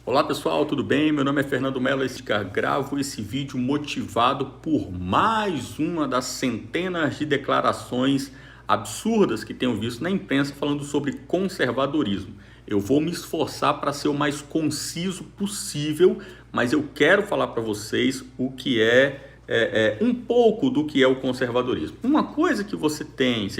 Olá pessoal, tudo bem? Meu nome é Fernando Mello, gravo esse vídeo motivado por mais uma das centenas de declarações absurdas que tenho visto na imprensa falando sobre conservadorismo. Eu vou me esforçar para ser o mais conciso possível, mas eu quero falar para vocês o que um pouco do que é o conservadorismo. Uma coisa que você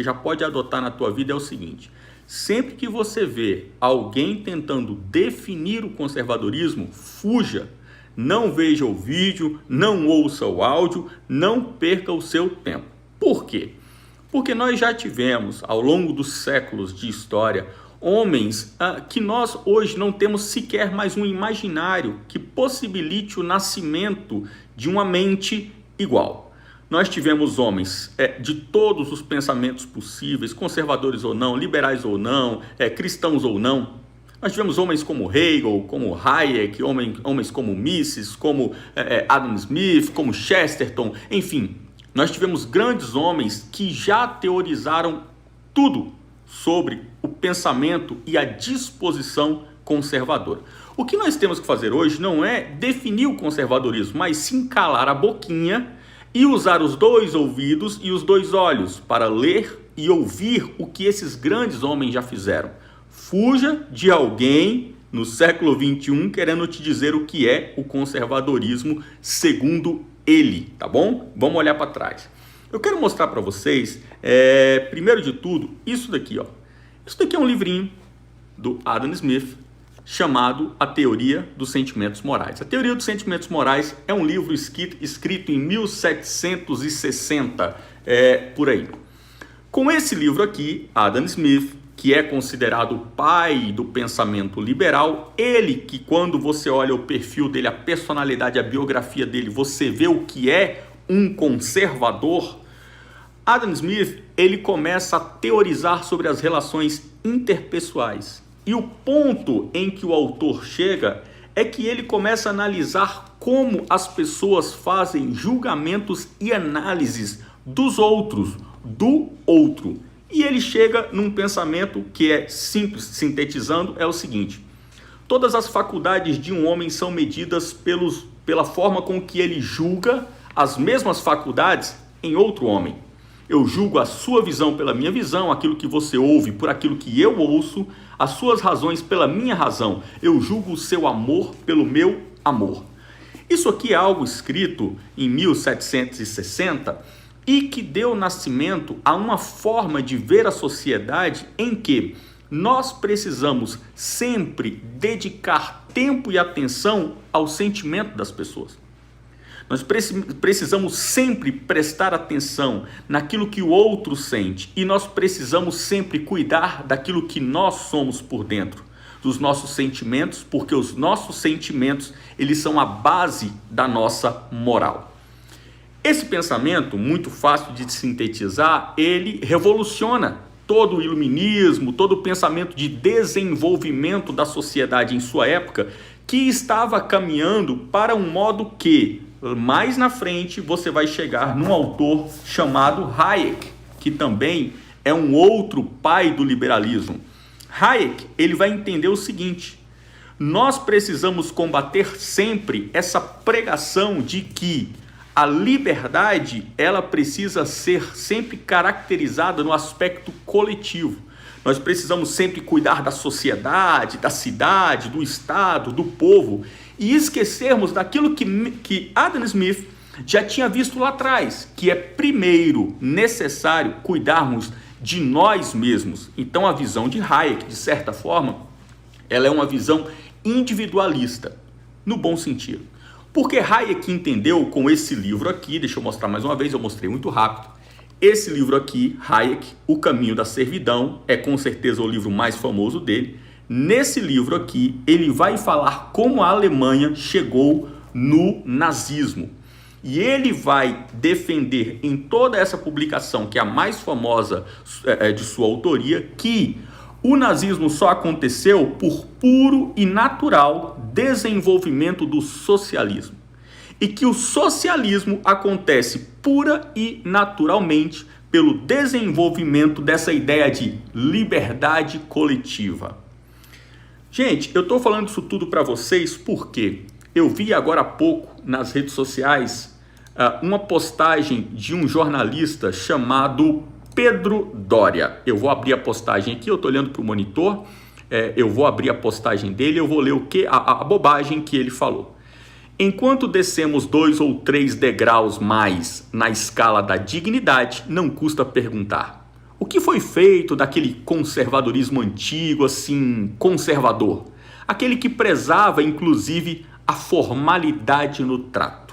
já pode adotar na tua vida é o seguinte: sempre que você vê alguém tentando definir o conservadorismo, fuja. Não veja o vídeo, não ouça o áudio, não perca o seu tempo. Por quê? Porque nós já tivemos, ao longo dos séculos de história, homens que nós hoje não temos sequer mais um imaginário que possibilite o nascimento de uma mente igual. Nós tivemos homens de todos os pensamentos possíveis, conservadores ou não, liberais ou não, cristãos ou não. Nós tivemos homens como Hegel, como Hayek, homens como Mises, como Adam Smith, como Chesterton, enfim. Nós tivemos grandes homens que já teorizaram tudo sobre o pensamento e a disposição conservadora. O que nós temos que fazer hoje não é definir o conservadorismo, mas sim calar a boquinha e usar os dois ouvidos e os dois olhos para ler e ouvir o que esses grandes homens já fizeram. Fuja de alguém no século XXI querendo te dizer o que é o conservadorismo segundo ele, tá bom? Vamos olhar para trás. Eu quero mostrar para vocês, primeiro de tudo, isso daqui, ó. Isso daqui é um livrinho do Adam Smith, chamado A Teoria dos Sentimentos Morais. A Teoria dos Sentimentos Morais é um livro escrito em 1760, por aí. Com esse livro aqui, Adam Smith, que é considerado o pai do pensamento liberal, ele que, quando você olha o perfil dele, a personalidade, a biografia dele, você vê o que é um conservador. Adam Smith, ele começa a teorizar sobre as relações interpessoais. E o ponto em que o autor chega é que ele começa a analisar como as pessoas fazem julgamentos e análises dos outros, do outro. E ele chega num pensamento que é simples, sintetizando, é o seguinte: todas as faculdades de um homem são medidas pela forma com que ele julga as mesmas faculdades em outro homem. Eu julgo a sua visão pela minha visão, aquilo que você ouve por aquilo que eu ouço, as suas razões pela minha razão. Eu julgo o seu amor pelo meu amor. Isso aqui é algo escrito em 1760 e que deu nascimento a uma forma de ver a sociedade em que nós precisamos sempre dedicar tempo e atenção ao sentimento das pessoas. Nós precisamos sempre prestar atenção naquilo que o outro sente e nós precisamos sempre cuidar daquilo que nós somos por dentro, dos nossos sentimentos, porque os nossos sentimentos, eles são a base da nossa moral. Esse pensamento, muito fácil de sintetizar, ele revoluciona todo o iluminismo, todo o pensamento de desenvolvimento da sociedade em sua época, que estava caminhando para um modo que mais na frente você vai chegar num autor chamado Hayek, que também é um outro pai do liberalismo. Hayek, ele vai entender o seguinte: nós precisamos combater sempre essa pregação de que a liberdade, ela precisa ser sempre caracterizada no aspecto coletivo. Nós precisamos sempre cuidar da sociedade, da cidade, do estado, do povo, e esquecermos daquilo que Adam Smith já tinha visto lá atrás, que é primeiro necessário cuidarmos de nós mesmos. Então a visão de Hayek, de certa forma, ela é uma visão individualista, no bom sentido. Porque Hayek entendeu com esse livro aqui, deixa eu mostrar mais uma vez, eu mostrei muito rápido. Esse livro aqui, Hayek, O Caminho da Servidão, é com certeza o livro mais famoso dele. Nesse livro aqui, ele vai falar como a Alemanha chegou no nazismo. E ele vai defender em toda essa publicação, que é a mais famosa de sua autoria, que o nazismo só aconteceu por puro e natural desenvolvimento do socialismo. E que o socialismo acontece pura e naturalmente pelo desenvolvimento dessa ideia de liberdade coletiva. Gente, eu estou falando isso tudo para vocês porque eu vi agora há pouco nas redes sociais uma postagem de um jornalista chamado Pedro Doria. Eu vou abrir a postagem aqui, eu estou olhando para o monitor, eu vou abrir a postagem dele, eu vou ler a bobagem que ele falou. Enquanto descemos 2 ou 3 degraus mais na escala da dignidade, não custa perguntar: o que foi feito daquele conservadorismo antigo, assim, conservador? Aquele que prezava, inclusive, a formalidade no trato.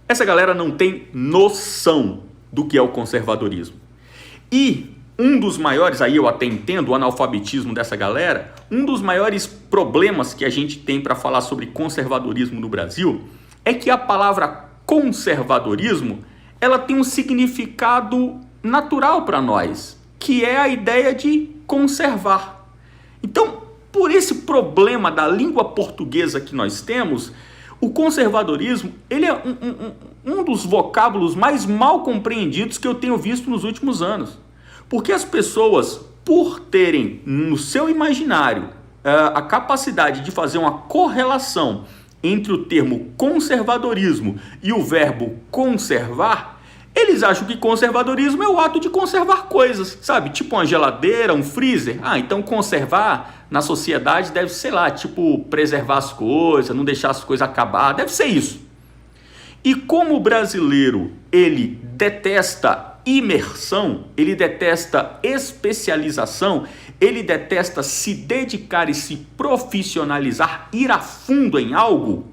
Essa galera não tem noção do que é o conservadorismo. E um dos maiores, aí eu até entendo o analfabetismo dessa galera, um dos maiores problemas que a gente tem para falar sobre conservadorismo no Brasil é que a palavra conservadorismo, ela tem um significado natural para nós, que é a ideia de conservar. Então, por esse problema da língua portuguesa que nós temos, o conservadorismo, ele é um dos vocábulos mais mal compreendidos que eu tenho visto nos últimos anos. Porque as pessoas, por terem no seu imaginário a capacidade de fazer uma correlação entre o termo conservadorismo e o verbo conservar, eles acham que conservadorismo é o ato de conservar coisas, sabe? Tipo uma geladeira, um freezer. Então conservar na sociedade deve ser, sei lá, tipo preservar as coisas, não deixar as coisas acabar, deve ser isso. E como o brasileiro, ele detesta imersão, ele detesta especialização, ele detesta se dedicar e se profissionalizar, ir a fundo em algo,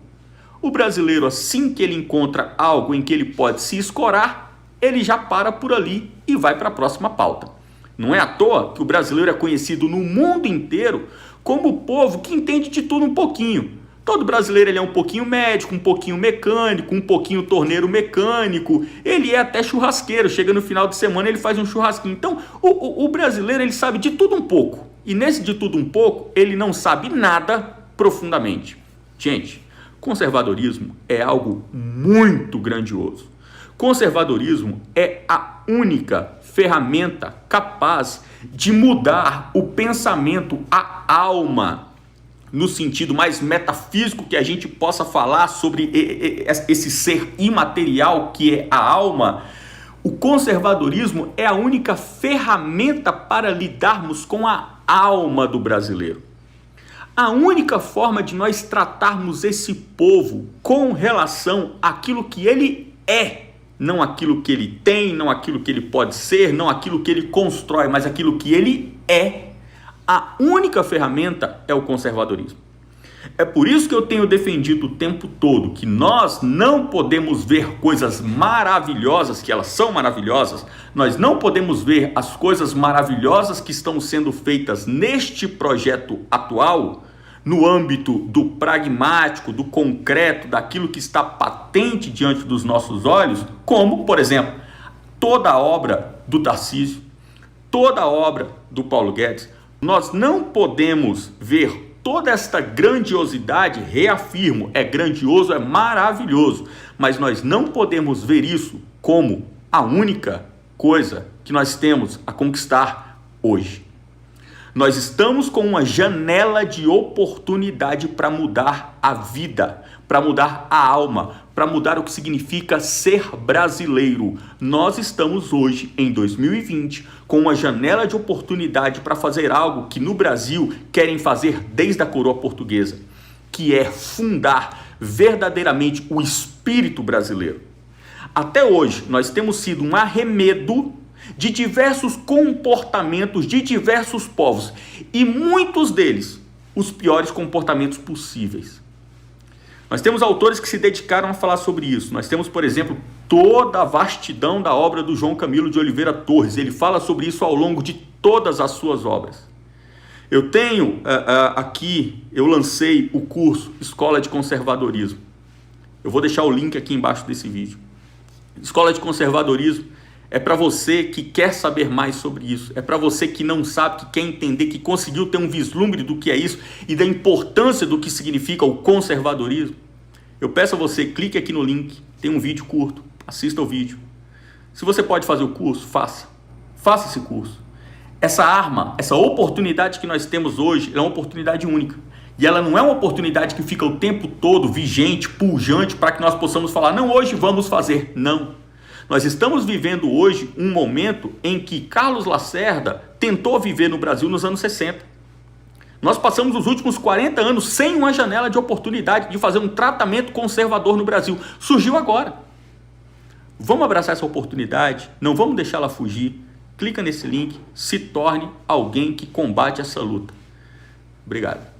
o brasileiro, assim que ele encontra algo em que ele pode se escorar, ele já para por ali e vai para a próxima pauta. Não é à toa que o brasileiro é conhecido no mundo inteiro como o povo que entende de tudo um pouquinho. Todo brasileiro ele é um pouquinho médico, um pouquinho mecânico, um pouquinho torneiro mecânico, ele é até churrasqueiro, chega no final de semana ele faz um churrasquinho. Então o brasileiro ele sabe de tudo um pouco, e nesse de tudo um pouco ele não sabe nada profundamente. Gente, conservadorismo é algo muito grandioso. Conservadorismo é a única ferramenta capaz de mudar o pensamento, a alma, no sentido mais metafísico que a gente possa falar sobre esse ser imaterial que é a alma. O conservadorismo é a única ferramenta para lidarmos com a alma do brasileiro. A única forma de nós tratarmos esse povo com relação àquilo que ele é, não aquilo que ele tem, não aquilo que ele pode ser, não aquilo que ele constrói, mas aquilo que ele é, a única ferramenta é o conservadorismo. É por isso que eu tenho defendido o tempo todo que nós não podemos ver coisas maravilhosas, que elas são maravilhosas, nós não podemos ver as coisas maravilhosas que estão sendo feitas neste projeto atual, no âmbito do pragmático, do concreto, daquilo que está patente diante dos nossos olhos, como, por exemplo, toda a obra do Tarcísio, toda a obra do Paulo Guedes. Nós não podemos ver toda esta grandiosidade, reafirmo, é grandioso, é maravilhoso, mas nós não podemos ver isso como a única coisa que nós temos a conquistar hoje. Nós estamos com uma janela de oportunidade para mudar a vida, para mudar a alma, para mudar o que significa ser brasileiro. Nós estamos hoje, em 2020, com uma janela de oportunidade para fazer algo que no Brasil querem fazer desde a coroa portuguesa, que é fundar verdadeiramente o espírito brasileiro. Até hoje, nós temos sido um arremedo de diversos comportamentos de diversos povos, e muitos deles os piores comportamentos possíveis. Nós temos autores que se dedicaram a falar sobre isso. Nós temos, por exemplo, toda a vastidão da obra do João Camilo de Oliveira Torres. Ele fala sobre isso ao longo de todas as suas obras. Eu tenho aqui, eu lancei o curso Escola de Conservadorismo. Eu vou deixar o link aqui embaixo desse vídeo. Escola de Conservadorismo é para você que quer saber mais sobre isso, é para você que não sabe, que quer entender, que conseguiu ter um vislumbre do que é isso e da importância do que significa o conservadorismo. Eu peço a você, clique aqui no link, tem um vídeo curto, assista o vídeo. Se você pode fazer o curso, faça esse curso. Essa arma, essa oportunidade que nós temos hoje, é uma oportunidade única. E ela não é uma oportunidade que fica o tempo todo vigente, pujante, para que nós possamos falar, não, hoje vamos fazer. Não. Nós estamos vivendo hoje um momento em que Carlos Lacerda tentou viver no Brasil nos anos 60. Nós passamos os últimos 40 anos sem uma janela de oportunidade de fazer um tratamento conservador no Brasil. Surgiu agora. Vamos abraçar essa oportunidade, não vamos deixá-la fugir. Clica nesse link, se torne alguém que combate essa luta. Obrigado.